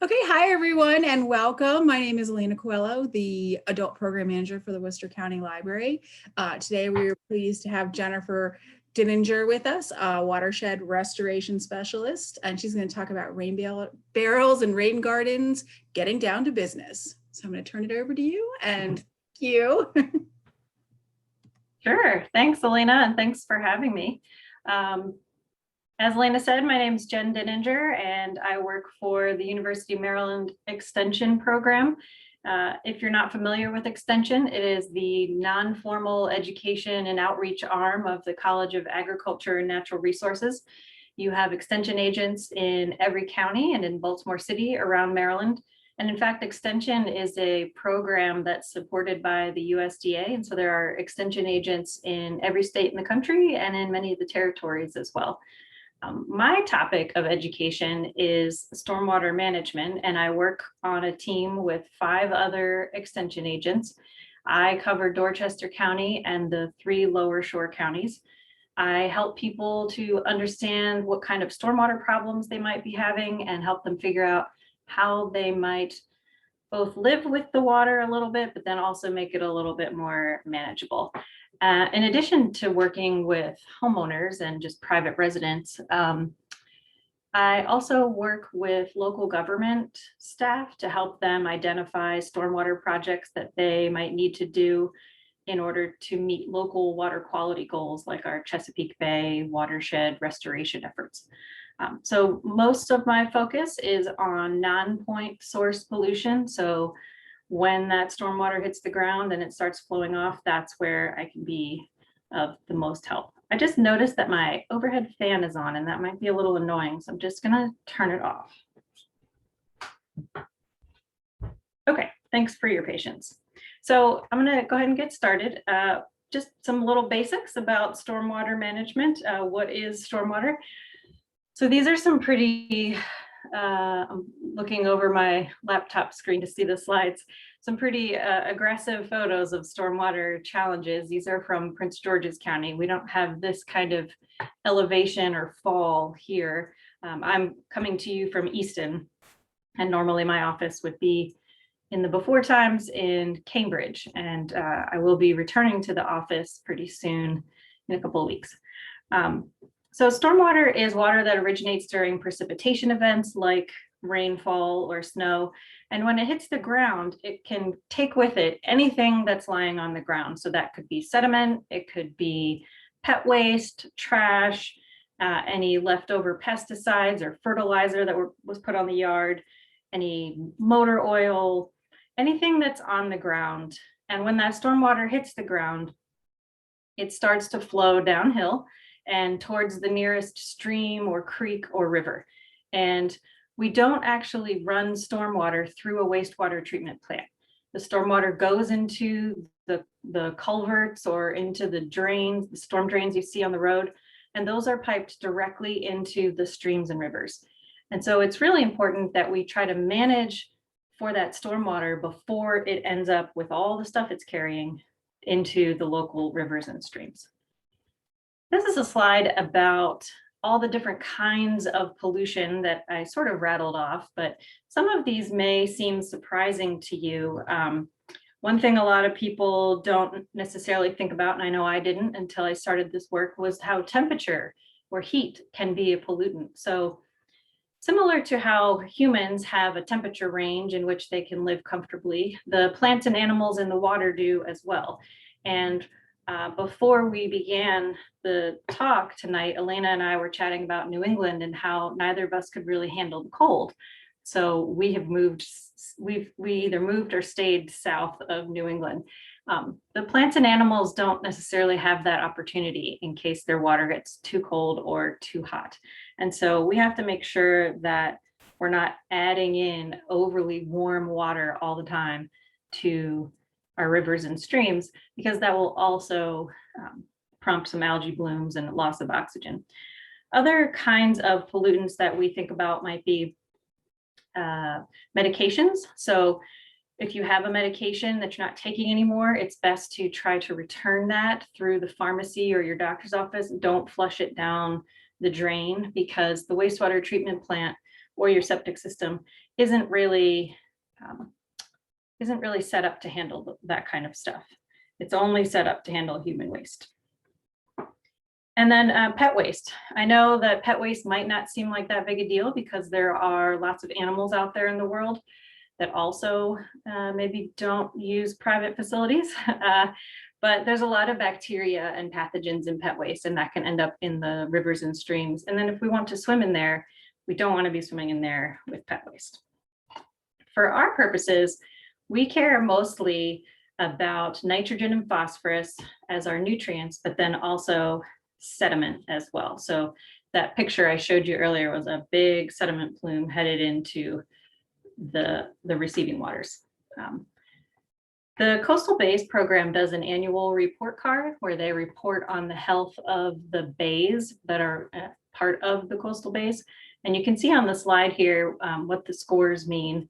Okay, hi everyone and welcome. My name is Elena Coelho, the Adult Program Manager for the Worcester County Library. Today we are pleased to have Jennifer Dindinger with us, Watershed Restoration Specialist, and she's going to talk about rain barrels and rain gardens, getting down to business. So I'm going to turn it over to you and thank you. Sure. Thanks, Elena, and thanks for having me. As Elena said, my name is Jen Dindinger, and I work for the University of Maryland Extension program. If you're not familiar with Extension, it is the non-formal education and outreach arm of the College of Agriculture and Natural Resources. You have extension agents in every county and in Baltimore City around Maryland. And in fact, Extension is a program that's supported by the USDA. And so there are extension agents in every state in the country and in many of the territories as well. My topic of education is stormwater management, and I work on a team with 5 other extension agents. I cover Dorchester County and the 3 lower shore counties. I help people to understand what kind of stormwater problems they might be having and help them figure out how they might both live with the water a little bit, but then also make it a little bit more manageable. In addition to working with homeowners and just private residents, I also work with local government staff to help them identify stormwater projects that they might need to do in order to meet local water quality goals like our Chesapeake Bay watershed restoration efforts. So most of my focus is on non-point source pollution. So when that stormwater hits the ground and it starts flowing off, that's where I can be of the most help. I just noticed that my overhead fan is on and that might be a little annoying. So I'm just gonna turn it off. Okay, thanks for your patience. So I'm gonna go ahead and get started. Just some little basics about stormwater management. What is stormwater? So these are some pretty, I'm looking over my laptop screen to see the slides, some pretty aggressive photos of stormwater challenges. These are from Prince George's County. We don't have this kind of elevation or fall here. I'm coming to you from Easton, and normally my office would be in the before times in Cambridge, and I will be returning to the office pretty soon in a couple of weeks. So stormwater is water that originates during precipitation events like rainfall or snow. And when it hits the ground, it can take with it anything that's lying on the ground. So that could be sediment, it could be pet waste, trash, any leftover pesticides or fertilizer that was put on the yard, any motor oil, anything that's on the ground. And when that stormwater hits the ground, it starts to flow downhill and towards the nearest stream or creek or river. And we don't actually run stormwater through a wastewater treatment plant. The stormwater goes into the culverts or into the drains, the storm drains you see on the road, and those are piped directly into the streams and rivers. And so it's really important that we try to manage for that stormwater before it ends up with all the stuff it's carrying into the local rivers and streams. This is a slide about all the different kinds of pollution that I sort of rattled off, but some of these may seem surprising to you. One thing a lot of people don't necessarily think about, and I know I didn't until I started this work, was how temperature or heat can be a pollutant. So similar to how humans have a temperature range in which they can live comfortably, the plants and animals in the water do as well. And before we began the talk tonight, Elena and I were chatting about New England and how neither of us could really handle the cold. So we have moved, we either moved or stayed south of New England. The plants and animals don't necessarily have that opportunity in case their water gets too cold or too hot. And so we have to make sure that we're not adding in overly warm water all the time to our rivers and streams, because that will also prompt some algae blooms and loss of oxygen. Other kinds of pollutants that we think about might be medications. So if you have a medication that you're not taking anymore, it's best to try to return that through the pharmacy or your doctor's office. Don't flush it down the drain, because the wastewater treatment plant or your septic system isn't really set up to handle that kind of stuff. It's only set up to handle human waste. And then pet waste. I know that pet waste might not seem like that big a deal because there are lots of animals out there in the world that also maybe don't use private facilities. But there's a lot of bacteria and pathogens in pet waste, and that can end up in the rivers and streams. And then if we want to swim in there, we don't want to be swimming in there with pet waste. For our purposes, we care mostly about nitrogen and phosphorus as our nutrients, but then also sediment as well. So that picture I showed you earlier was a big sediment plume headed into the receiving waters. The Coastal Bays program does an annual report card where they report on the health of the bays that are part of the coastal bays. And you can see on the slide here what the scores mean.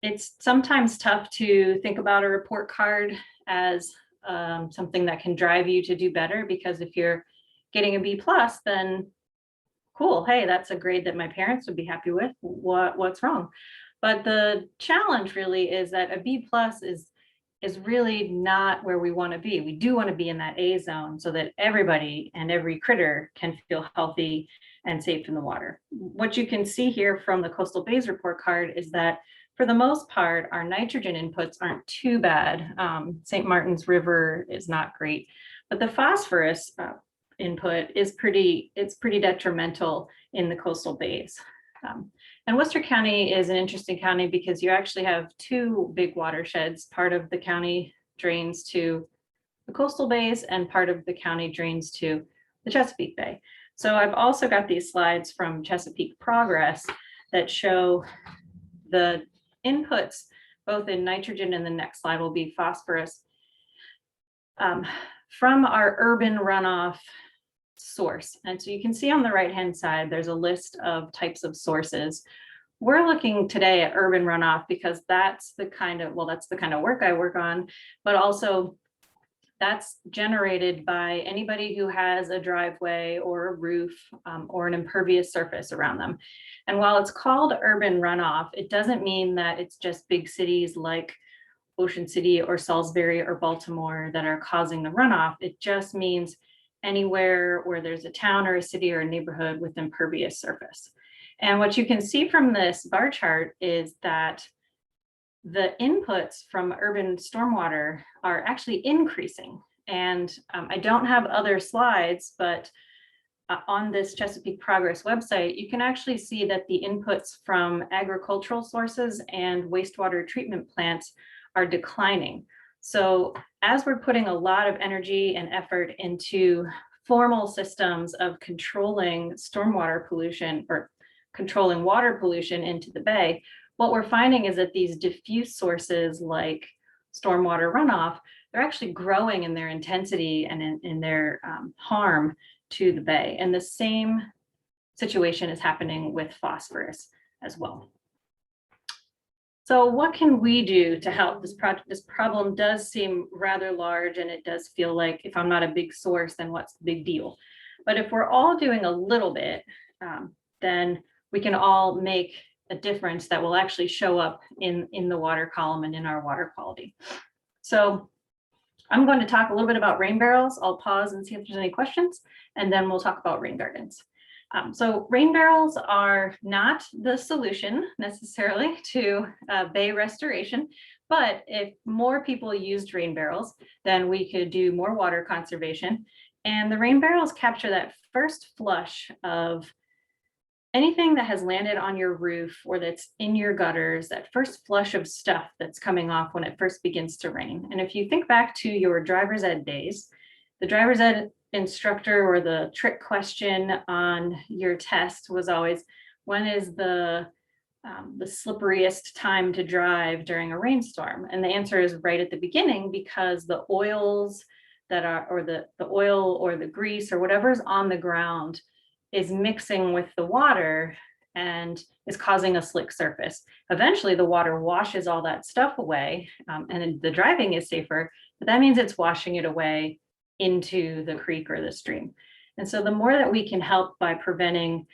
It's sometimes tough to think about a report card as something that can drive you to do better, because if you're getting a B+, then cool, hey, that's a grade that my parents would be happy with. What's wrong? But the challenge really is that a B+ is really not where we want to be. We do want to be in that A zone so that everybody and every critter can feel healthy and safe in the water. What you can see here from the Coastal Bays report card is that for the most part, our nitrogen inputs aren't too bad. St. Martin's River is not great, but the phosphorus input is pretty detrimental in the coastal bays. And Worcester County is an interesting county because you actually have two big watersheds. Part of the county drains to the coastal bays and part of the county drains to the Chesapeake Bay. So I've also got these slides from Chesapeake Progress that show the inputs, both in nitrogen, and the next slide will be phosphorus, from our urban runoff source. And so you can see on the right-hand side, there's a list of types of sources. We're looking today at urban runoff because that's the kind of work I work on, but also that's generated by anybody who has a driveway or a roof or an impervious surface around them. And while it's called urban runoff, it doesn't mean that it's just big cities like Ocean City or Salisbury or Baltimore that are causing the runoff. It just means anywhere where there's a town or a city or a neighborhood with impervious surface. And what you can see from this bar chart is that the inputs from urban stormwater are actually increasing. And I don't have other slides, but on this Chesapeake Progress website, you can actually see that the inputs from agricultural sources and wastewater treatment plants are declining. So as we're putting a lot of energy and effort into formal systems of controlling stormwater pollution or controlling water pollution into the bay, what we're finding is that these diffuse sources like stormwater runoff, they're actually growing in their intensity and in their harm to the bay. And the same situation is happening with phosphorus as well. So what can we do to help? This problem does seem rather large, and it does feel like if I'm not a big source, then what's the big deal? But if we're all doing a little bit, then we can all make a difference that will actually show up in the water column and in our water quality. So I'm going to talk a little bit about rain barrels. I'll pause and see if there's any questions, and then we'll talk about rain gardens. So rain barrels are not the solution necessarily to bay restoration, but if more people used rain barrels, then we could do more water conservation. And the rain barrels capture that first flush of anything that has landed on your roof or that's in your gutters, that first flush of stuff that's coming off when it first begins to rain. And if you think back to your driver's ed days, the driver's ed instructor or the trick question on your test was always, when is the slipperiest time to drive during a rainstorm? And the answer is right at the beginning, because the oils that are, or the oil or the grease or whatever's on the ground is mixing with the water and is causing a slick surface. Eventually the water washes all that stuff away, and the driving is safer, but that means it's washing it away into the creek or the stream. And so the more that we can help by preventing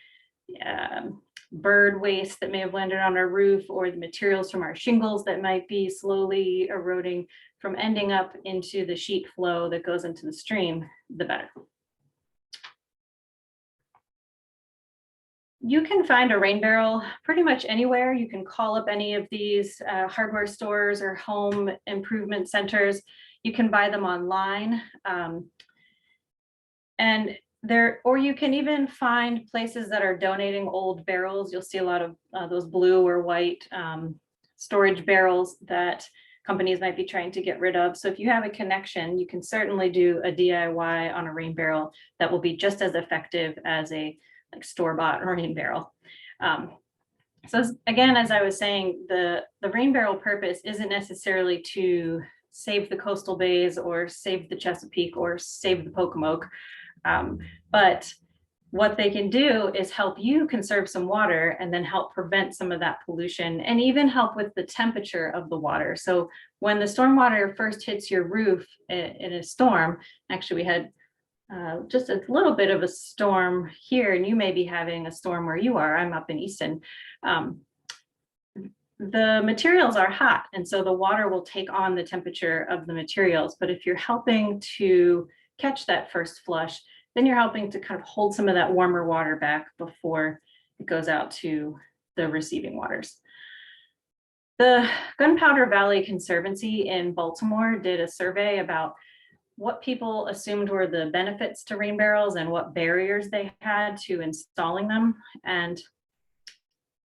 bird waste that may have landed on our roof, or the materials from our shingles that might be slowly eroding from ending up into the sheet flow that goes into the stream, the better. You can find a rain barrel pretty much anywhere. You can call up any of these hardware stores or home improvement centers. You can buy them online. Or you can even find places that are donating old barrels. You'll see a lot of those blue or white storage barrels that companies might be trying to get rid of. So if you have a connection, you can certainly do a DIY on a rain barrel that will be just as effective as a store-bought rain barrel. So again, as I was saying, the rain barrel purpose isn't necessarily to save the coastal bays or save the Chesapeake or save the Pocomoke. But what they can do is help you conserve some water and then help prevent some of that pollution and even help with the temperature of the water. So when the stormwater first hits your roof in a storm, actually we had just a little bit of a storm here, and you may be having a storm where you are. I'm up in Easton. The materials are hot, and so the water will take on the temperature of the materials. But if you're helping to catch that first flush, then you're helping to kind of hold some of that warmer water back before it goes out to the receiving waters. The Gunpowder Valley Conservancy in Baltimore did a survey about what people assumed were the benefits to rain barrels and what barriers they had to installing them. And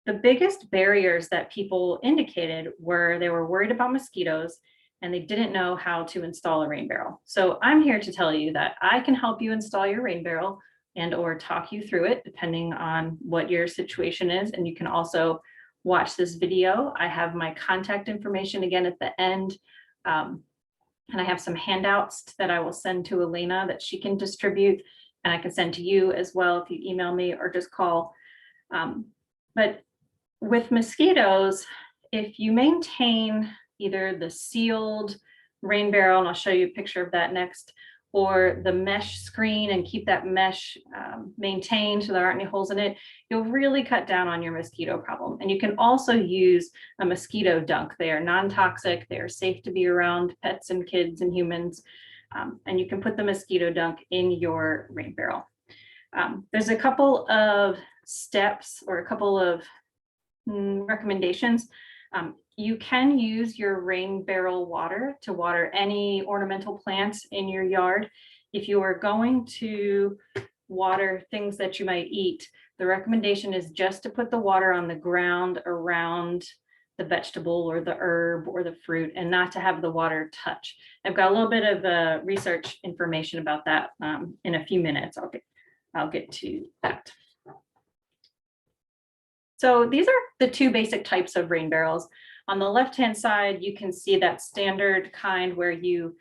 the biggest barriers that people indicated were they were worried about mosquitoes and they didn't know how to install a rain barrel. So I'm here to tell you that I can help you install your rain barrel and or talk you through it depending on what your situation is. And you can also watch this video. I have my contact information again at the end. And I have some handouts that I will send to Elena that she can distribute, and I can send to you as well if you email me or just call. But with mosquitoes, if you maintain either the sealed rain barrel, and I'll show you a picture of that next, or the mesh screen and keep that mesh maintained so there aren't any holes in it, you'll really cut down on your mosquito problem. And you can also use a mosquito dunk. They are non-toxic, they are safe to be around pets and kids and humans. And you can put the mosquito dunk in your rain barrel. There's a couple of steps or a couple of recommendations. You can use your rain barrel water to water any ornamental plants in your yard. If you are going to water things that you might eat, the recommendation is just to put the water on the ground around the vegetable or the herb or the fruit and not to have the water touch. I've got a little bit of research information about that in a few minutes. I'll get to that. So these are the two basic types of rain barrels. On the left-hand side, you can see that standard kind where you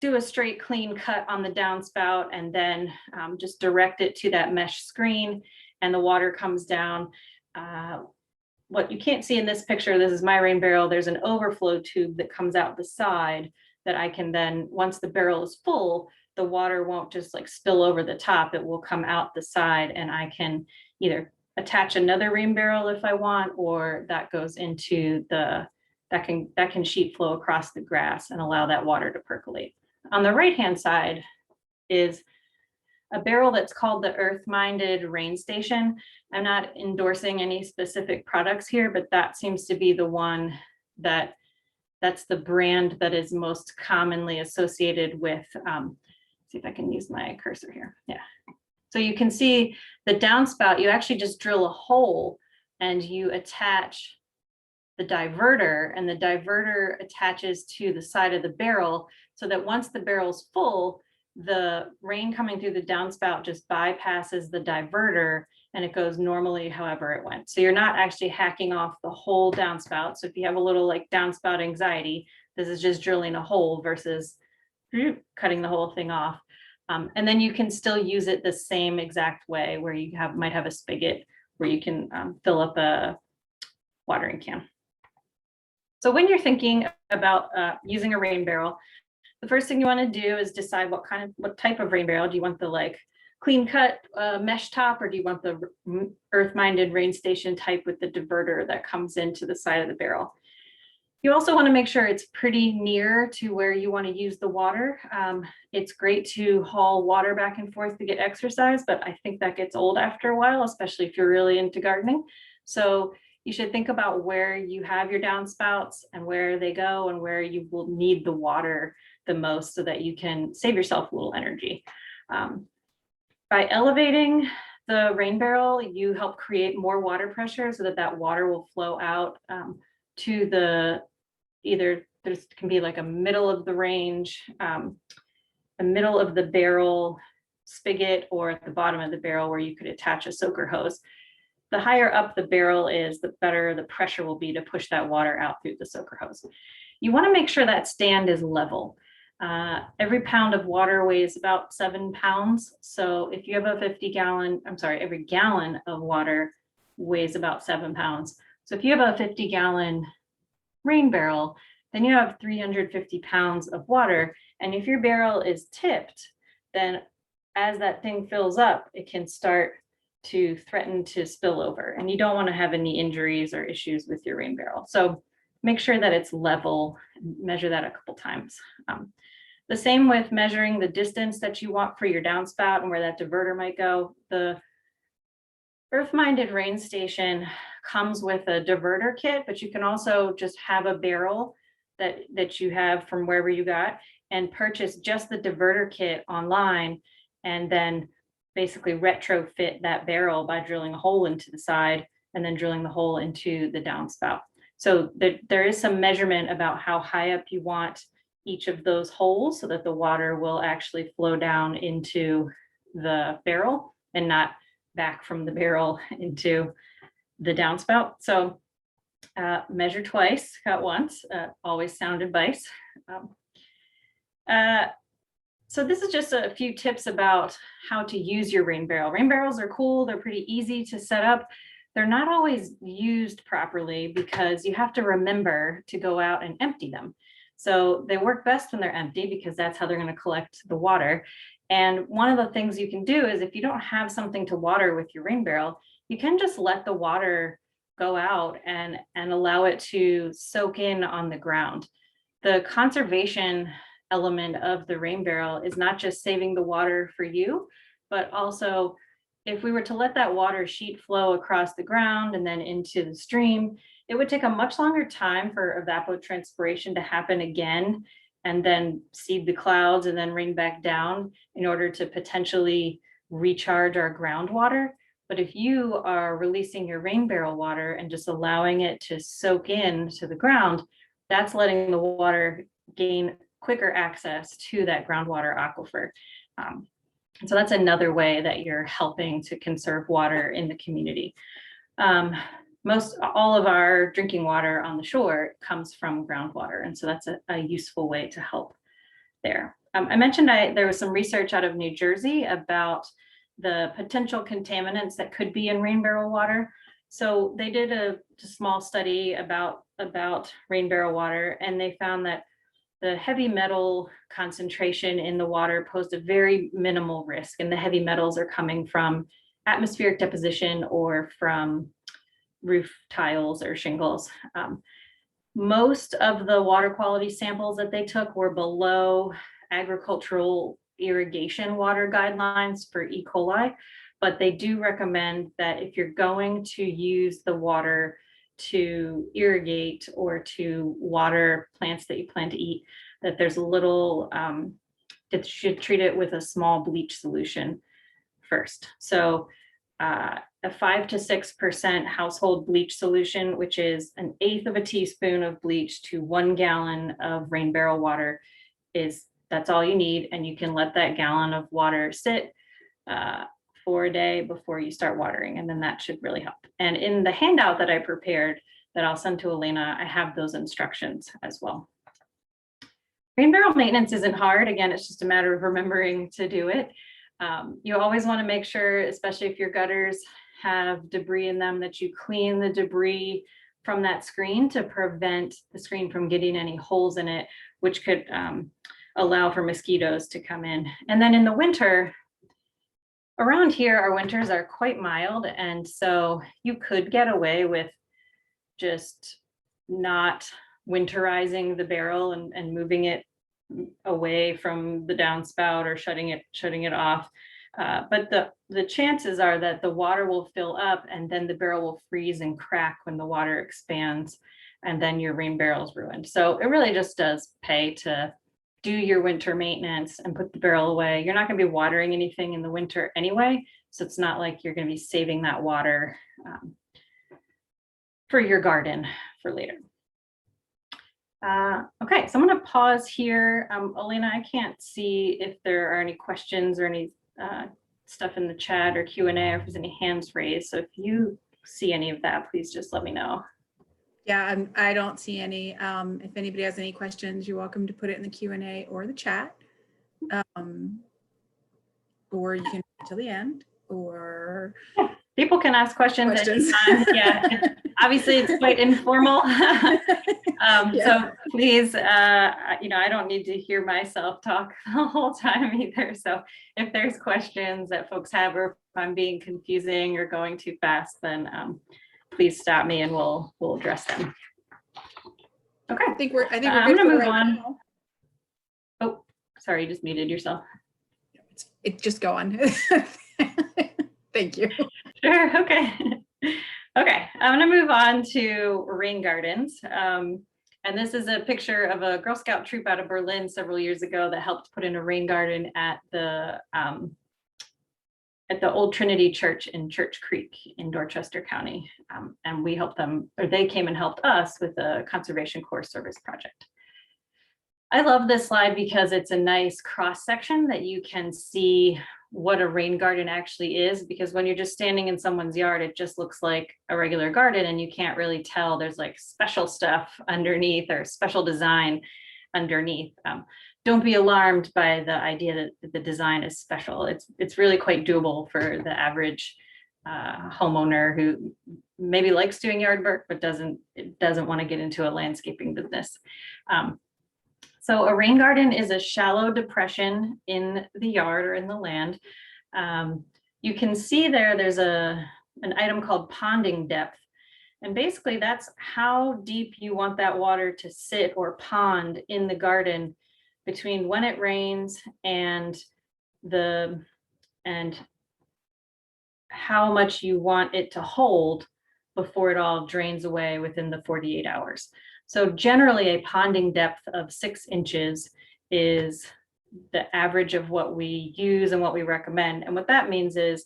do a straight clean cut on the downspout and then just direct it to that mesh screen and the water comes down. What you can't see in this picture, this is my rain barrel, there's an overflow tube that comes out the side that I can then, once the barrel is full, the water won't just like spill over the top, it will come out the side and I can either attach another rain barrel if I want, or that goes into that can sheet flow across the grass and allow that water to percolate. On the right-hand side is a barrel that's called the Earth-Minded Rain Station. I'm not endorsing any specific products here, but that seems to be the one that's the brand that is most commonly associated with, see if I can use my cursor here. Yeah. So you can see the downspout, you actually just drill a hole and you attach the diverter, and the diverter attaches to the side of the barrel so that once the barrel's full, the rain coming through the downspout just bypasses the diverter and it goes normally however it went. So you're not actually hacking off the whole downspout. So if you have a little like downspout anxiety, this is just drilling a hole versus cutting the whole thing off. And then you can still use it the same exact way where you might have a spigot where you can fill up a watering can. So when you're thinking about using a rain barrel, the first thing you want to do is decide what type of rain barrel. Do you want the like clean cut mesh top, or do you want the earth-minded rain station type with the diverter that comes into the side of the barrel? You also want to make sure it's pretty near to where you want to use the water. It's great to haul water back and forth to get exercise, but I think that gets old after a while, especially if you're really into gardening. So you should think about where you have your downspouts and where they go and where you will need the water the most so that you can save yourself a little energy. By elevating the rain barrel, you help create more water pressure so that that water will flow out to the, either there can be like a middle of the range, a middle of the barrel spigot, or at the bottom of the barrel where you could attach a soaker hose. The higher up the barrel is, the better the pressure will be to push that water out through the soaker hose. You want to make sure that stand is level. Every pound of water weighs about 7 pounds. So if you have a 50-gallon, every gallon of water weighs about 7 pounds. So if you have a 50-gallon rain barrel, then you have 350 pounds of water. And if your barrel is tipped, then as that thing fills up, it can start to threaten to spill over. And you don't want to have any injuries or issues with your rain barrel. So make sure that it's level, measure that a couple times. The same with measuring the distance that you want for your downspout and where that diverter might go. The earth-minded rain station comes with a diverter kit, but you can also just have a barrel that you have from wherever you got and purchase just the diverter kit online, and then basically retrofit that barrel by drilling a hole into the side and then drilling the hole into the downspout. So there is some measurement about how high up you want each of those holes so that the water will actually flow down into the barrel and not back from the barrel into the downspout. So measure twice, cut once, always sound advice. So this is just a few tips about how to use your rain barrel. Rain barrels are cool. They're pretty easy to set up. They're not always used properly because you have to remember to go out and empty them. So they work best when they're empty because that's how they're going to collect the water. And one of the things you can do is, if you don't have something to water with your rain barrel, you can just let the water go out and allow it to soak in on the ground. The conservation element of the rain barrel is not just saving the water for you, but also if we were to let that water sheet flow across the ground and then into the stream, it would take a much longer time for evapotranspiration to happen again and then seed the clouds and then rain back down in order to potentially recharge our groundwater. But if you are releasing your rain barrel water and just allowing it to soak in to the ground, that's letting the water gain quicker access to that groundwater aquifer. And so that's another way that you're helping to conserve water in the community. All of our drinking water on the shore comes from groundwater. And so that's a useful way to help there. I mentioned there was some research out of New Jersey about the potential contaminants that could be in rain barrel water. So they did a small study about rain barrel water, and they found that the heavy metal concentration in the water posed a very minimal risk. And the heavy metals are coming from atmospheric deposition or from roof tiles or shingles. Most of the water quality samples that they took were below agricultural irrigation water guidelines for E. coli, but they do recommend that if you're going to use the water to irrigate or to water plants that you plan to eat, that there's a little, that you should treat it with a small bleach solution first. So a 5 to 6% household bleach solution, which is 1/8 of a teaspoon of bleach to 1 gallon of rain barrel water, that's all you need. And you can let that gallon of water sit for a day before you start watering, and then that should really help. And in the handout that I prepared that I'll send to Elena, I have those instructions as well. Rain barrel maintenance isn't hard. Again, it's just a matter of remembering to do it. You always want to make sure, especially if your gutters have debris in them, that you clean the debris from that screen to prevent the screen from getting any holes in it, which could allow for mosquitoes to come in. And then in the winter, around here, our winters are quite mild, and so you could get away with just not winterizing the barrel and moving it away from the downspout or shutting it off. But the chances are that the water will fill up and then the barrel will freeze and crack when the water expands, and then your rain barrel's ruined. So it really just does pay to do your winter maintenance and put the barrel away. You're not going to be watering anything in the winter anyway, so it's not like you're going to be saving that water for your garden for later. Okay, so I'm going to pause here. Elena, I can't see if there are any questions or any stuff in the chat or Q&A, or if there's any hands raised. So if you see any of that, please just let me know. Yeah, I don't see any. If anybody has any questions, you're welcome to put it in the Q&A or the chat. Or you can wait till the end, or yeah, people can ask questions anytime. Yeah, obviously it's quite informal. So please, I don't need to hear myself talk the whole time either. So if there's questions that folks have, or if I'm being confusing or going too fast, then please stop me and we'll address them. Okay. I think we're good. I'm gonna move right on. now. Oh, sorry, you just muted yourself. It just go on. Thank you. Sure. Okay. Okay. I'm going to move on to rain gardens. And this is a picture of a Girl Scout troop out of Berlin several years ago that helped put in a rain garden at the Old Trinity Church in Church Creek in Dorchester County. And we helped them, or they came and helped us with a Conservation Corps service project. I love this slide because it's a nice cross section that you can see what a rain garden actually is, because when you're just standing in someone's yard, it just looks like a regular garden and you can't really tell there's like special stuff underneath or special design underneath. Don't be alarmed by the idea that the design is special. It's really quite doable for the average homeowner who maybe likes doing yard work but doesn't want to get into a landscaping business. So a rain garden is a shallow depression in the yard or in the land. You can see there's an item called ponding depth. And basically that's how deep you want that water to sit or pond in the garden between when it rains and how much you want it to hold before it all drains away within the 48 hours. So generally a ponding depth of 6 inches is the average of what we use and what we recommend. And what that means is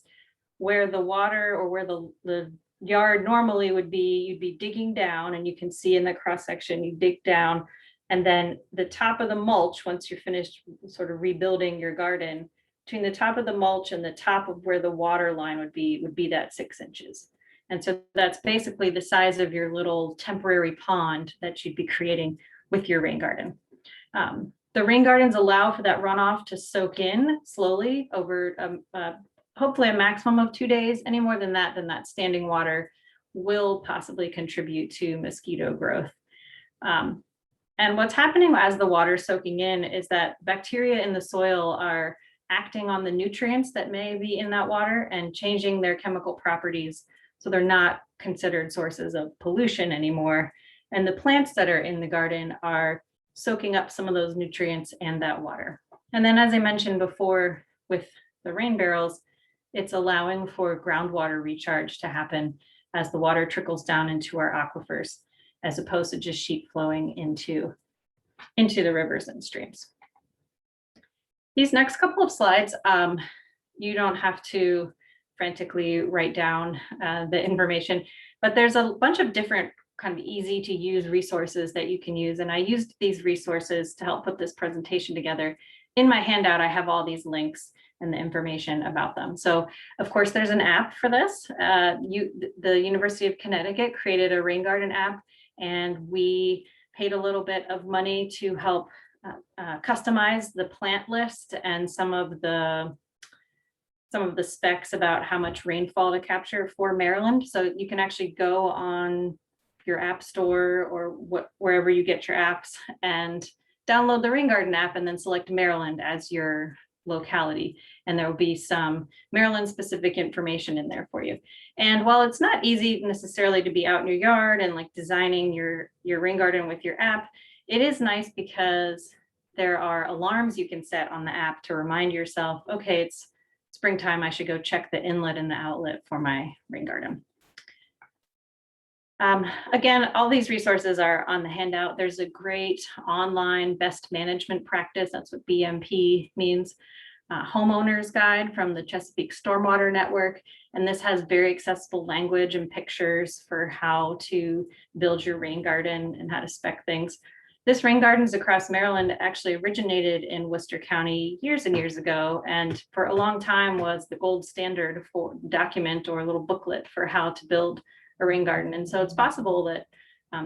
where the water or where the yard normally would be, you'd be digging down, and you can see in the cross section, you dig down, and then the top of the mulch, once you're finished sort of rebuilding your garden, between the top of the mulch and the top of where the water line would be that 6 inches. And so that's basically the size of your little temporary pond that you'd be creating with your rain garden. The rain gardens allow for that runoff to soak in slowly over hopefully a maximum of 2 days. Any more than that, then that standing water will possibly contribute to mosquito growth. And what's happening as the water is soaking in is that bacteria in the soil are acting on the nutrients that may be in that water and changing their chemical properties. So they're not considered sources of pollution anymore. And the plants that are in the garden are soaking up some of those nutrients and that water. And then, as I mentioned before, with the rain barrels, it's allowing for groundwater recharge to happen as the water trickles down into our aquifers, as opposed to just sheet flowing into the rivers and streams. These next couple of slides, you don't have to frantically write down the information, but there's a bunch of different kind of easy to use resources that you can use. And I used these resources to help put this presentation together. In my handout, I have all these links and the information about them. So of course, there's an app for this. The University of Connecticut created a rain garden app, and we paid a little bit of money to help customize the plant list and some of the specs about how much rainfall to capture for Maryland. So you can actually go on your app store or wherever you get your apps and download the Rain Garden app and then select Maryland as your locality, and there will be some Maryland specific information in there for you. And while it's not easy necessarily to be out in your yard and like designing your rain garden with your app, it is nice because there are alarms you can set on the app to remind yourself, okay, it's springtime, I should go check the inlet and the outlet for my rain garden. Again, all these resources are on the handout. There's a great online best management practice. That's what BMP means. Homeowner's guide from the Chesapeake Stormwater Network. And this has very accessible language and pictures for how to build your rain garden and how to spec things. This rain gardens across Maryland actually originated in Worcester County years and years ago, and for a long time was the gold standard for document or a little booklet for how to build a rain garden. And so it's possible that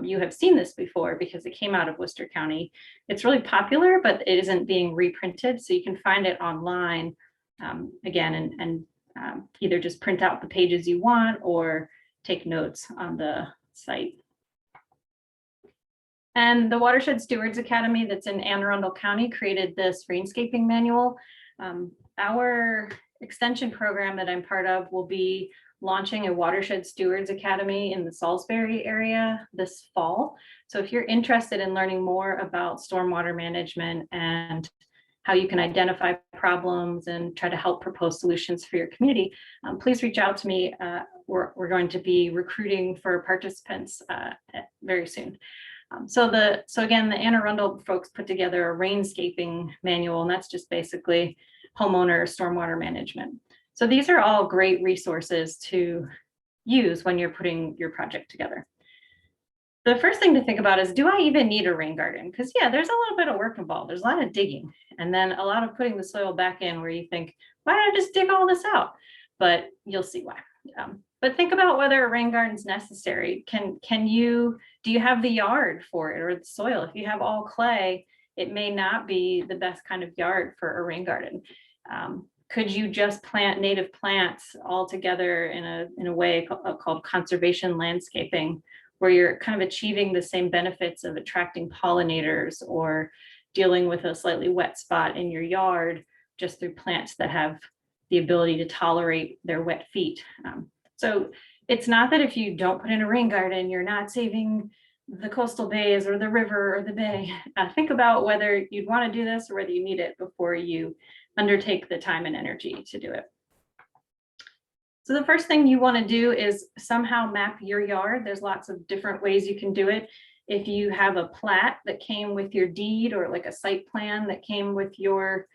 you have seen this before because it came out of Worcester County. It's really popular, but it isn't being reprinted. So you can find it online again, and either just print out the pages you want or take notes on the site. And the Watershed Stewards Academy that's in Anne Arundel County created this Rainscaping Manual. Our extension program that I'm part of will be launching a Watershed Stewards Academy in the Salisbury area this fall. So if you're interested in learning more about stormwater management and how you can identify problems and try to help propose solutions for your community, please reach out to me. We're going to be recruiting for participants very soon. So again, the Anne Arundel folks put together a Rainscaping Manual, and that's just basically homeowner stormwater management. So these are all great resources to use when you're putting your project together. The first thing to think about is, do I even need a rain garden? Because yeah, there's a little bit of work involved. There's a lot of digging and then a lot of putting the soil back in where you think, why don't I just dig all this out? But you'll see why. But think about whether a rain garden is necessary. Do you have the yard for it or the soil? If you have all clay, it may not be the best kind of yard for a rain garden. Could you just plant native plants all together in a way called conservation landscaping, where you're kind of achieving the same benefits of attracting pollinators or dealing with a slightly wet spot in your yard just through plants that have the ability to tolerate their wet feet? So it's not that if you don't put in a rain garden, you're not saving the coastal bays or the river or the bay. Think about whether you'd want to do this or whether you need it before you undertake the time and energy to do it. So the first thing you want to do is somehow map your yard. There's lots of different ways you can do it. If you have a plat that came with your deed or like a site plan that came with your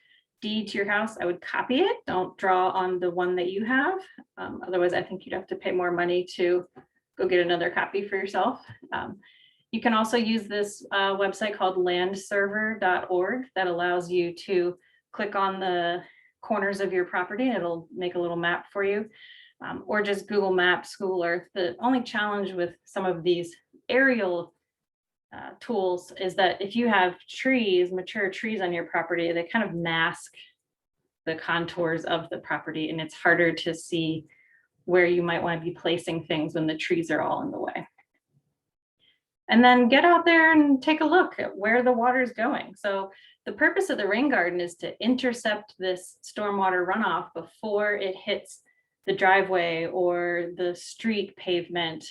deed to your house, I would copy it. Don't draw on the one that you have. Otherwise, I think you'd have to pay more money to go get another copy for yourself. You can also use this website called landserver.org that allows you to click on the corners of your property and it'll make a little map for you, or just Google Maps, Google Earth. The only challenge with some of these aerial tools is that if you have trees, mature trees on your property, they kind of mask the contours of the property and it's harder to see where you might want to be placing things when the trees are all in the way. And then get out there and take a look at where the water is going. So the purpose of the rain garden is to intercept this stormwater runoff before it hits the driveway or the street pavement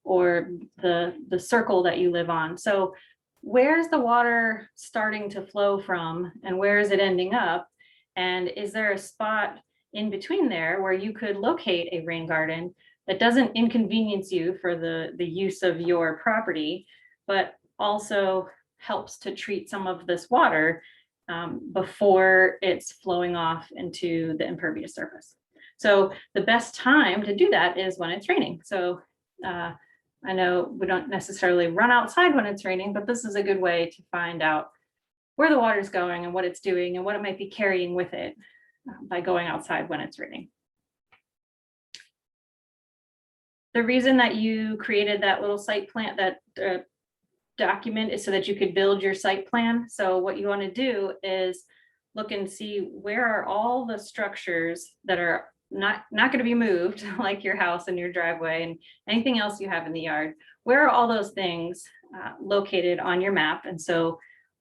or the circle that you live on. So where's the water starting to flow from and where is it ending up? And is there a spot in between there where you could locate a rain garden that doesn't inconvenience you for the use of your property, but also helps to treat some of this water before it's flowing off into the impervious surface? So the best time to do that is when it's raining. So I know we don't necessarily run outside when it's raining, but this is a good way to find out where the water is going and what it's doing and what it might be carrying with it by going outside when it's raining. The reason that you created that little site plan, that document, is so that you could build your site plan. So what you want to do is look and see where are all the structures that are not going to be moved, like your house and your driveway and anything else you have in the yard. Where are all those things located on your map? And so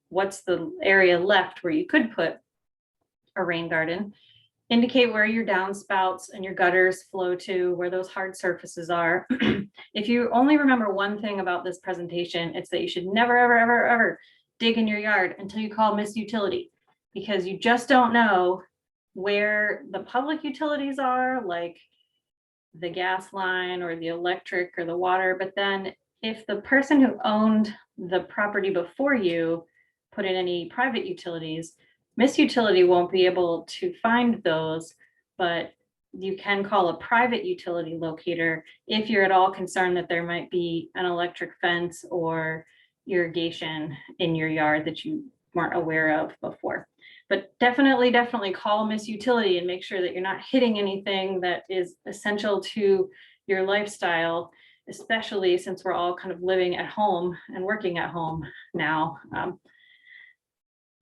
what's the area left where you could put a rain garden. Indicate where your downspouts and your gutters flow to, where those hard surfaces are. If you only remember one thing about this presentation, it's that you should never, ever, ever, ever dig in your yard until you call Miss Utility, because you just don't know where the public utilities are, like the gas line or the electric or the water. But then if the person who owned the property before you put in any private utilities, Miss Utility won't be able to find those, but you can call a private utility locator if you're at all concerned that there might be an electric fence or irrigation in your yard that you weren't aware of before. But definitely call Miss Utility and make sure that you're not hitting anything that is essential to your lifestyle, especially since we're all kind of living at home and working at home now.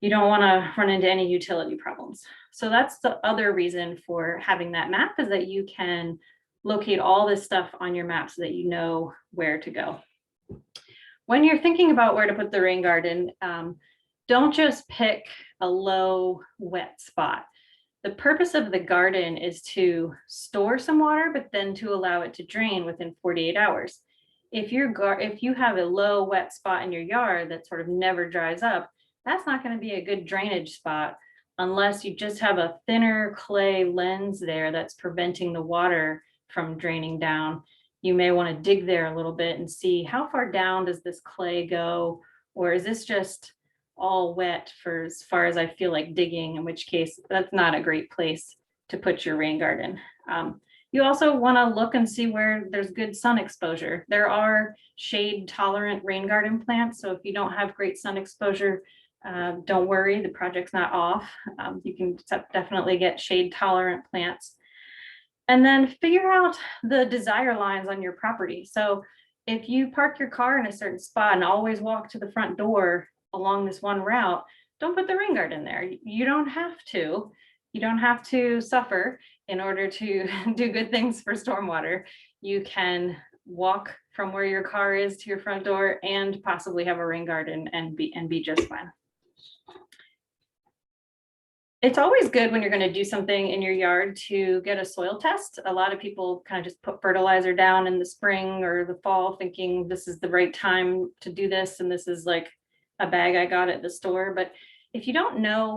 You don't want to run into any utility problems. So that's the other reason for having that map, is that you can locate all this stuff on your map so that you know where to go. When you're thinking about where to put the rain garden, don't just pick a low, wet spot. The purpose of the garden is to store some water, but then to allow it to drain within 48 hours. If you have a low, wet spot in your yard that sort of never dries up, that's not going to be a good drainage spot unless you just have a thinner clay lens there that's preventing the water from draining down. You may want to dig there a little bit and see how far down does this clay go, or is this just all wet for as far as I feel like digging, in which case that's not a great place to put your rain garden. You also want to look and see where there's good sun exposure. There are shade tolerant rain garden plants, so if you don't have great sun exposure, don't worry, the project's not off. You can definitely get shade tolerant plants. And then figure out the desire lines on your property. So if you park your car in a certain spot and always walk to the front door along this one route, don't put the rain garden there. You don't have to. You don't have to suffer in order to do good things for stormwater. You can walk from where your car is to your front door and possibly have a rain garden and be just fine. It's always good when you're going to do something in your yard to get a soil test. A lot of people kind of just put fertilizer down in the spring or the fall thinking this is the right time to do this, and this is like a bag I got at the store. But if you don't know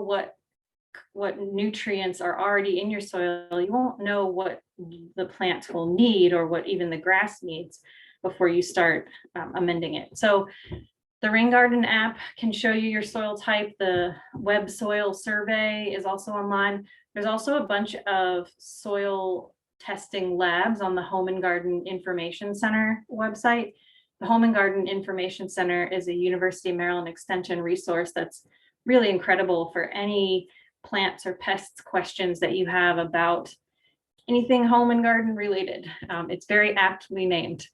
what nutrients are already in your soil, you won't know what the plants will need or what even the grass needs before you start amending it. So the Rain Garden app can show you your soil type. The web soil survey is also online. There's also a bunch of soil testing labs on the Home and Garden Information Center website. The Home and Garden Information Center is a University of Maryland Extension resource that's really incredible for any plants or pests questions that you have about anything home and garden related. It's very aptly named.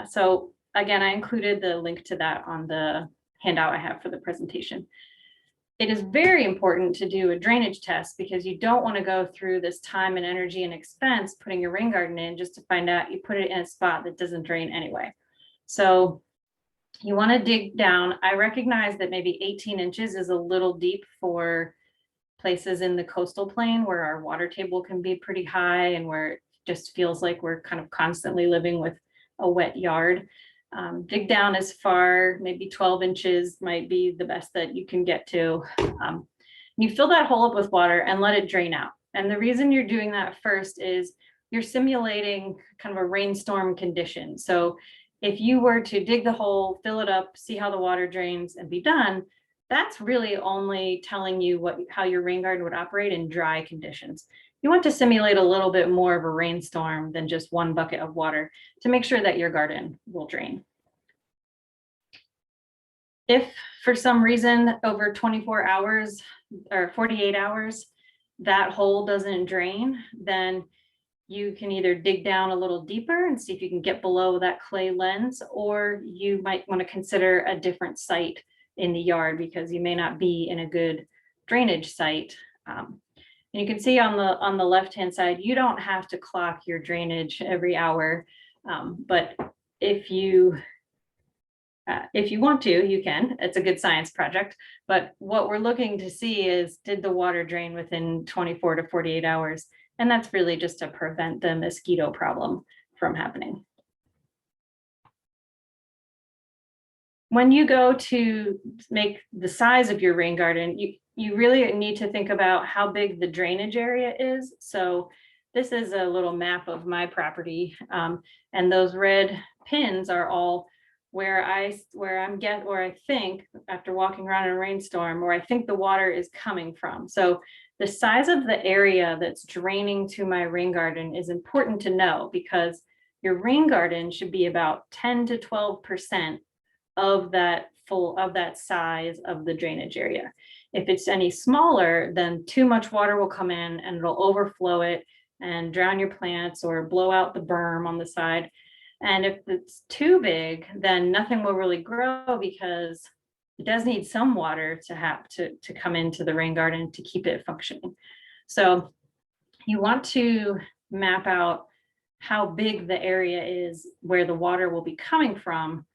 So again, I included the link to that on the handout I have for the presentation. It is very important to do a drainage test because you don't want to go through this time and energy and expense putting your rain garden in just to find out you put it in a spot that doesn't drain anyway. So you want to dig down. I recognize that maybe 18 inches is a little deep for places in the coastal plain where our water table can be pretty high and where it just feels like we're kind of constantly living with a wet yard. Dig down as far, maybe 12 inches might be the best that you can get to. You fill that hole up with water and let it drain out. And the reason you're doing that first is you're simulating kind of a rainstorm condition. So if you were to dig the hole, fill it up, see how the water drains and be done, that's really only telling you how your rain garden would operate in dry conditions. You want to simulate a little bit more of a rainstorm than just one bucket of water to make sure that your garden will drain. If for some reason over 24 hours or 48 hours, that hole doesn't drain, then you can either dig down a little deeper and see if you can get below that clay lens, or you might want to consider a different site in the yard because you may not be in a good drainage site. And you can see on the left-hand side, you don't have to clock your drainage every hour. But if you If you want to, you can. It's a good science project. But what we're looking to see is, did the water drain within 24 to 48 hours? And that's really just to prevent the mosquito problem from happening. When you go to make the size of your rain garden, you really need to think about how big the drainage area is. So this is a little map of my property, and those red pins are all where I think, after walking around in a rainstorm, where I think the water is coming from. So the size of the area that's draining to my rain garden is important to know, because your rain garden should be about 10 to 12% of that size of the drainage area. If it's any smaller, then too much water will come in and it'll overflow it and drown your plants or blow out the berm on the side. And if it's too big, then nothing will really grow, because it does need some water to have to come into the rain garden to keep it functioning. So you want to map out how big the area is where the water will be coming from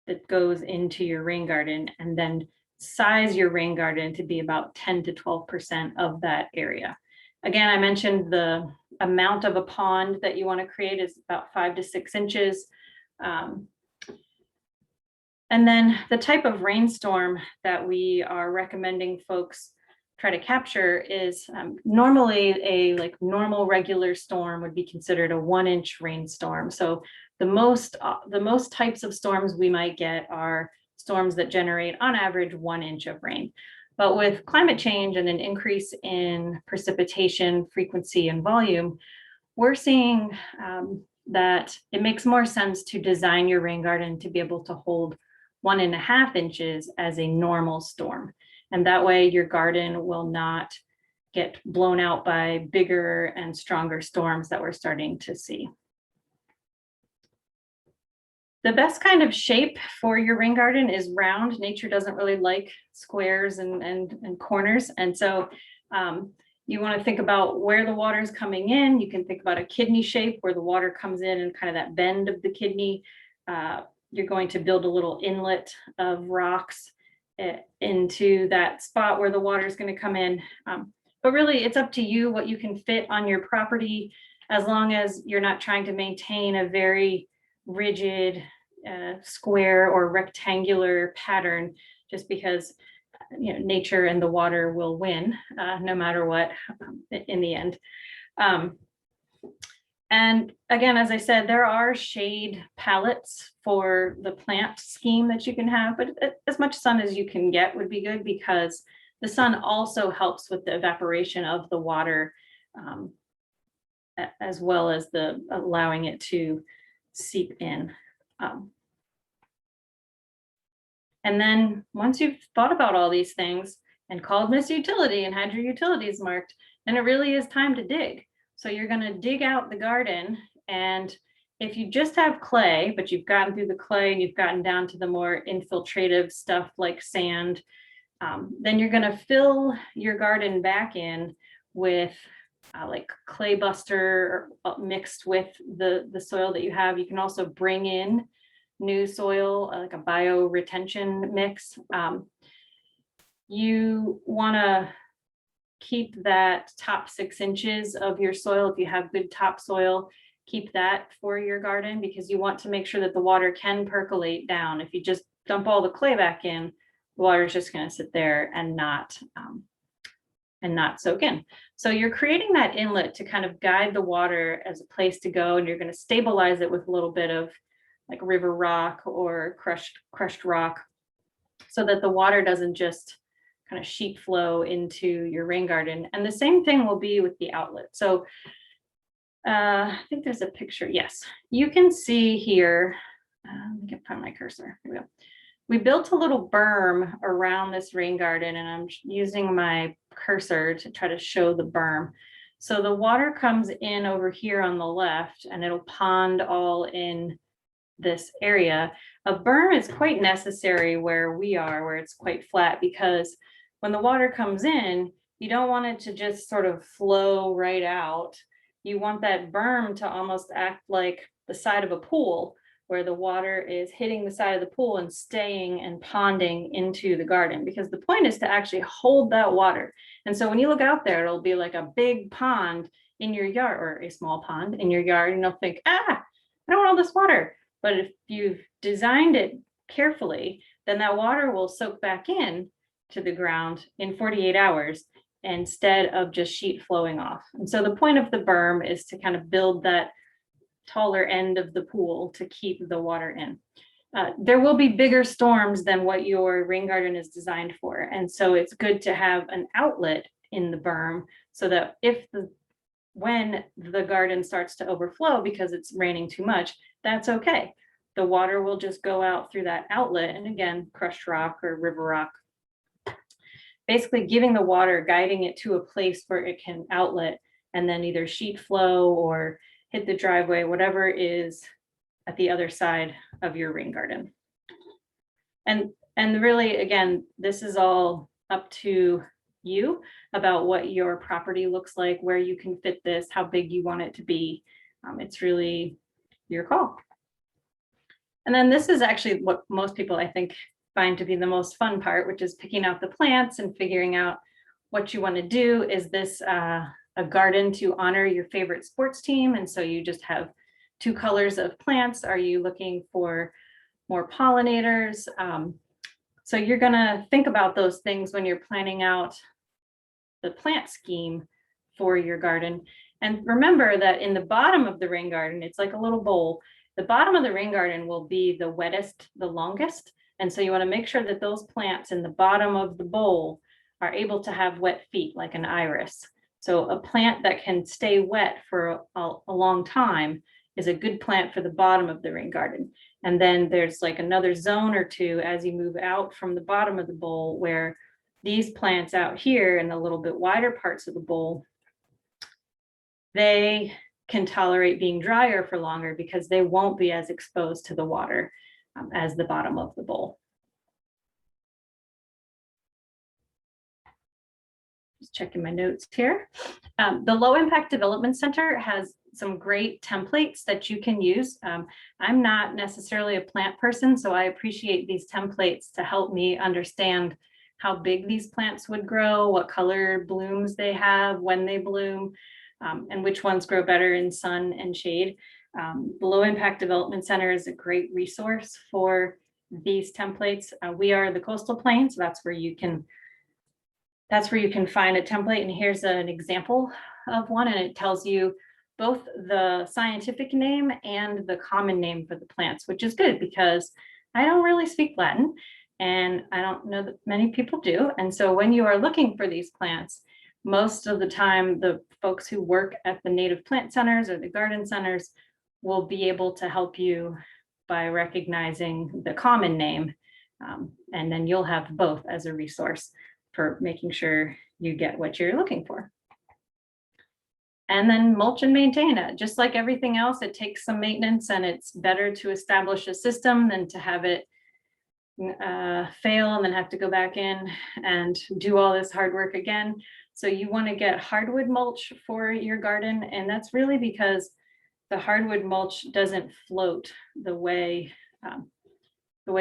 that goes into your rain garden, and then size your rain garden to be about 10 to 12% of that area. Again, I mentioned the amount of a pond that you want to create is about 5 to 6 inches. And then the type of rainstorm that we are recommending folks try to capture is normally a normal regular storm would be considered a 1-inch rainstorm. So the most types of storms we might get are storms that generate on average 1 inch of rain. But with climate change and an increase in precipitation frequency and volume, we're seeing that it makes more sense to design your rain garden to be able to hold 1.5 inches as a normal storm. And that way your garden will not get blown out by bigger and stronger storms that we're starting to see. The best kind of shape for your rain garden is round. Nature doesn't really like squares and corners. And so you want to think about where the water is coming in. You can think about a kidney shape where the water comes in and kind of that bend of the kidney. You're going to build a little inlet of rocks into that spot where the water is going to come in. But really, it's up to you what you can fit on your property, as long as you're not trying to maintain a very rigid square or rectangular pattern, just because nature and the water will win no matter what in the end. And again, as I said, there are shade palettes for the plant scheme that you can have, but as much sun as you can get would be good, because the sun also helps with the evaporation of the water, as well as the allowing it to seep in. And then once you've thought about all these things and called Miss Utility and had your utilities marked, then it really is time to dig. So you're going to dig out the garden, and if you just have clay, but you've gotten through the clay and you've gotten down to the more infiltrative stuff like sand, then you're going to fill your garden back in with like clay buster mixed with the soil that you have. You can also bring in new soil, like a bio retention mix. You want to keep that top 6 inches of your soil. If you have good topsoil, keep that for your garden, because you want to make sure that the water can percolate down. If you just dump all the clay back in, the water is just going to sit there and not soak in. So you're creating that inlet to kind of guide the water as a place to go, and you're going to stabilize it with a little bit of like river rock or crushed rock, so that the water doesn't just kind of sheet flow into your rain garden. And the same thing will be with the outlet. So I think there's a picture. Yes, you can see here. Let me find my cursor. Here we go. We built a little berm around this rain garden, and I'm using my cursor to try to show the berm. So the water comes in over here on the left, and it'll pond all in this area. A berm is quite necessary where we are, where it's quite flat, because when the water comes in, you don't want it to just sort of flow right out. You want that berm to almost act like the side of a pool, where the water is hitting the side of the pool and staying and ponding into the garden, because the point is to actually hold that water. And so when you look out there, it'll be like a big pond in your yard, or a small pond in your yard, and you'll think, I don't want all this water. But if you've designed it carefully, then that water will soak back in to the ground in 48 hours instead of just sheet flowing off. And so the point of the berm is to kind of build that taller end of the pool to keep the water in. There will be bigger storms than what your rain garden is designed for. And so it's good to have an outlet in the berm so that when the garden starts to overflow because it's raining too much, that's okay. The water will just go out through that outlet, and again, crushed rock or river rock. Basically giving the water, guiding it to a place where it can outlet and then either sheet flow or hit the driveway, whatever is at the other side of your rain garden. And really, again, this is all up to you about what your property looks like, where you can fit this, how big you want it to be. It's really your call. And then this is actually what most people, I think, find to be the most fun part, which is picking out the plants and figuring out what you want to do. Is this a garden to honor your favorite sports team? And so you just have 2 colors of plants. Are you looking for more pollinators? So you're going to think about those things when you're planning out the plant scheme for your garden. And remember that in the bottom of the rain garden, it's like a little bowl. The bottom of the rain garden will be the wettest, the longest. And so you want to make sure that those plants in the bottom of the bowl are able to have wet feet, like an iris. So a plant that can stay wet for a long time is a good plant for the bottom of the rain garden. And then there's like another zone or 2 as you move out from the bottom of the bowl, where these plants out here in the little bit wider parts of the bowl, they can tolerate being drier for longer because they won't be as exposed to the water as the bottom of the bowl. Just checking my notes here. The Low Impact Development Center has some great templates that you can use. I'm not necessarily a plant person, so I appreciate these templates to help me understand how big these plants would grow, what color blooms they have, when they bloom, and which ones grow better in sun and shade. The Low Impact Development Center is a great resource for these templates. We are the coastal plain, so that's where you can find a template. And here's an example of one, and it tells you both the scientific name and the common name for the plants, which is good because I don't really speak Latin, and I don't know that many people do. And so when you are looking for these plants, most of the time, the folks who work at the native plant centers or the garden centers will be able to help you by recognizing the common name. And then you'll have both as a resource for making sure you get what you're looking for. And then mulch and maintain it. Just like everything else, it takes some maintenance, and it's better to establish a system than to have it fail and then have to go back in and do all this hard work again. So you want to get hardwood mulch for your garden, and that's really because the hardwood mulch doesn't float the way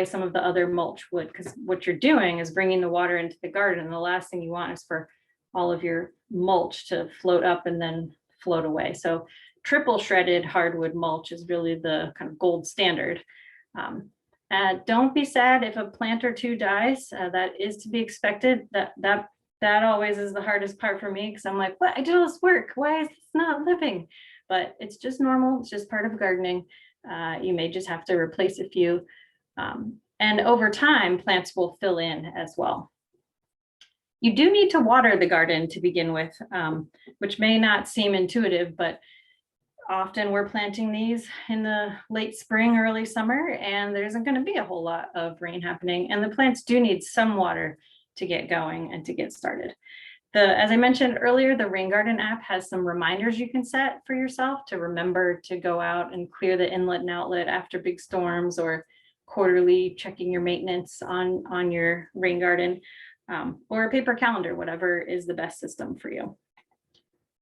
some of the other mulch would, because what you're doing is bringing the water into the garden, and the last thing you want is for all of your mulch to float up and then float away. So triple shredded hardwood mulch is really the kind of gold standard. Don't be sad if a plant or 2 dies. That is to be expected. That always is the hardest part for me, because I'm like, what? I did all this work. Why is this not living? But it's just normal. It's just part of gardening. You may just have to replace a few. And over time, plants will fill in as well. You do need to water the garden to begin with, which may not seem intuitive, but often we're planting these in the late spring, early summer, and there isn't going to be a whole lot of rain happening. And the plants do need some water to get going and to get started. As I mentioned earlier, the Rain Garden app has some reminders you can set for yourself to remember to go out and clear the inlet and outlet after big storms, or quarterly checking your maintenance on your rain garden, or a paper calendar, whatever is the best system for you.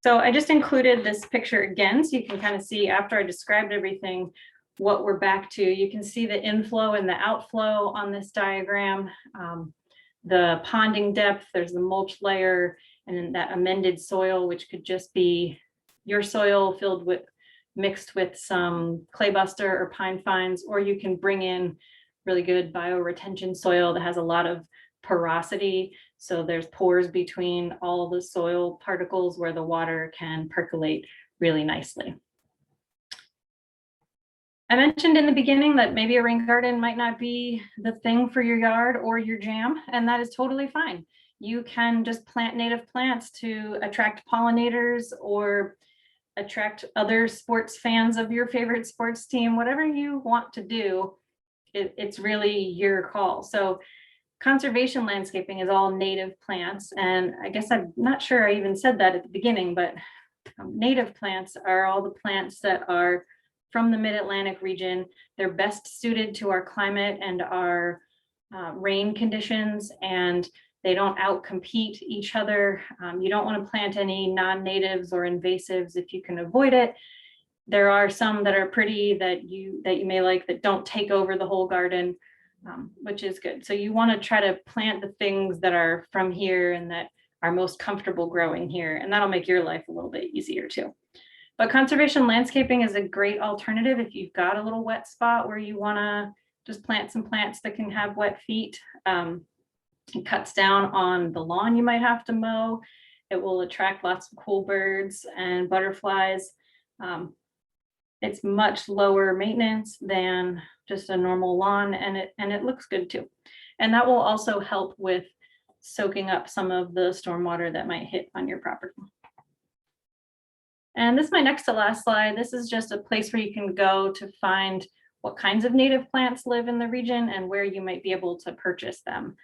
So I just included this picture again, so you can kind of see, after I described everything, what we're back to. You can see the inflow and the outflow on this diagram. The ponding depth, there's the mulch layer, and then that amended soil, which could just be your soil mixed with some clay buster or pine fines, or you can bring in really good bioretention soil that has a lot of porosity. So there's pores between all the soil particles where the water can percolate really nicely. I mentioned in the beginning that maybe a rain garden might not be the thing for your yard or your jam, and that is totally fine. You can just plant native plants to attract pollinators or attract other sports fans of your favorite sports team, whatever you want to do. It's really your call. So conservation landscaping is all native plants. And I guess I'm not sure I even said that at the beginning, but native plants are all the plants that are from the Mid-Atlantic region. They're best suited to our climate and our rain conditions, and they don't outcompete each other. You don't want to plant any non-natives or invasives if you can avoid it. There are some that are pretty that you may like that don't take over the whole garden, which is good. So you want to try to plant the things that are from here and that are most comfortable growing here, and that'll make your life a little bit easier too. But conservation landscaping is a great alternative if you've got a little wet spot where you want to just plant some plants that can have wet feet. It cuts down on the lawn you might have to mow. It will attract lots of cool birds and butterflies. It's much lower maintenance than just a normal lawn, and it looks good too. And that will also help with soaking up some of the stormwater that might hit on your property. And this is my next to last slide. This is just a place where you can go to find what kinds of native plants live in the region and where you might be able to purchase them.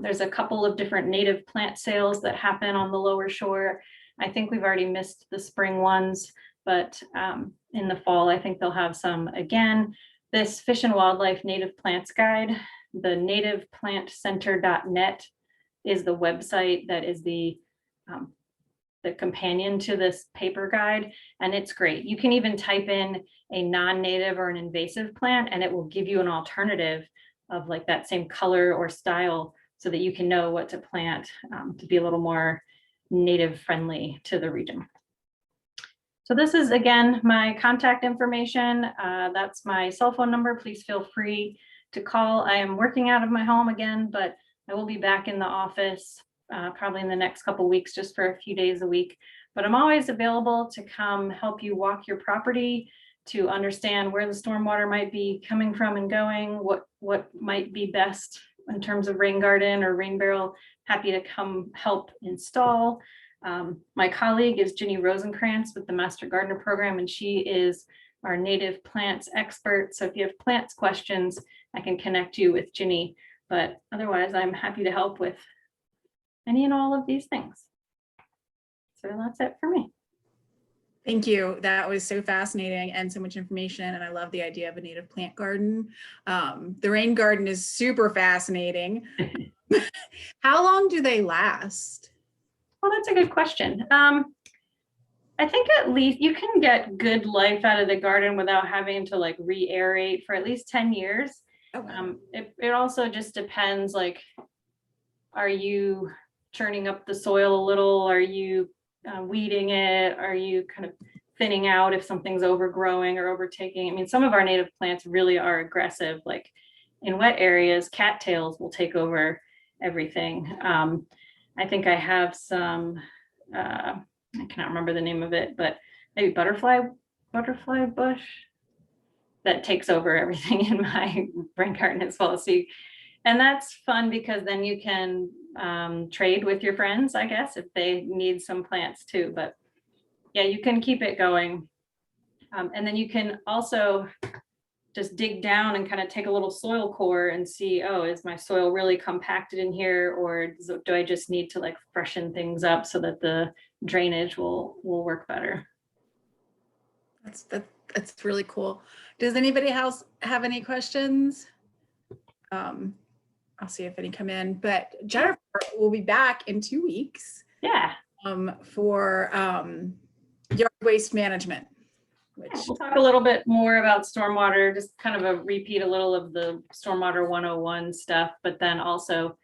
There's a couple of different native plant sales that happen on the lower shore. I think we've already missed the spring ones, but in the fall, I think they'll have some again. This Fish and Wildlife Native Plants Guide, the nativeplantcenter.net is the website that is the companion to this paper guide, and it's great. You can even type in a non-native or an invasive plant, and it will give you an alternative of like that same color or style so that you can know what to plant to be a little more native friendly to the region. So this is, again, my contact information. That's my cell phone number. Please feel free to call. I am working out of my home again, but I will be back in the office probably in the next couple of weeks, just for a few days a week. But I'm always available to come help you walk your property, to understand where the stormwater might be coming from and going, what might be best in terms of rain garden or rain barrel. Happy to come help install. My colleague is Ginny Rosenkrantz with the Master Gardener Program, and she is our native plants expert. So if you have plants questions, I can connect you with Ginny. But otherwise, I'm happy to help with any and all of these things. So that's it for me. Thank you. That was so fascinating and so much information. And I love the idea of a native plant garden. The rain garden is super fascinating. How long do they last? Well, that's a good question. I think at least you can get good life out of the garden without having to like re-aerate for at least 10 years. Okay. It also just depends, like, are you churning up the soil a little? Are you weeding it? Are you kind of thinning out if something's overgrowing or overtaking? I mean, some of our native plants really are aggressive. Like in wet areas, cattails will take over everything. I think I have some, I cannot remember the name of it, but maybe butterfly bush that takes over everything in my rain garden as well. So and that's fun because then you can trade with your friends, I guess, if they need some plants too. But yeah, you can keep it going. And then you can also just dig down and kind of take a little soil core and see, oh, is my soil really compacted in here, or do I just need to like freshen things up so that the drainage will work better? That's really cool. Does anybody else have any questions? I'll see if any come in, but Jennifer will be back in 2 weeks. Yeah. For yard waste management. which We'll talk a little bit more about stormwater, just kind of a repeat a little of the stormwater 101 stuff, but then also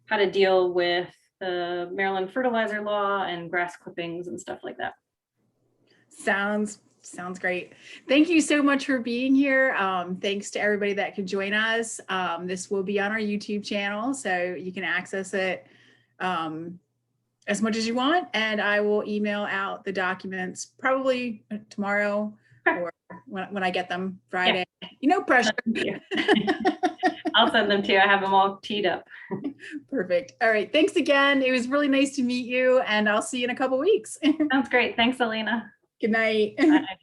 how to deal with the Maryland fertilizer law and grass clippings and stuff like that. sounds great. Thank you so much for being here. Thanks to everybody that could join us. This will be on our YouTube channel, so you can access it as much as you want, and I will email out the documents probably tomorrow or when I get them Friday. Yeah. No pressure. I'll send them to you. I have them all teed up. Perfect. All right. Thanks again. It was really nice to meet you, and I'll see you in a couple weeks. Sounds great. Thanks, Alina. Good night. Bye.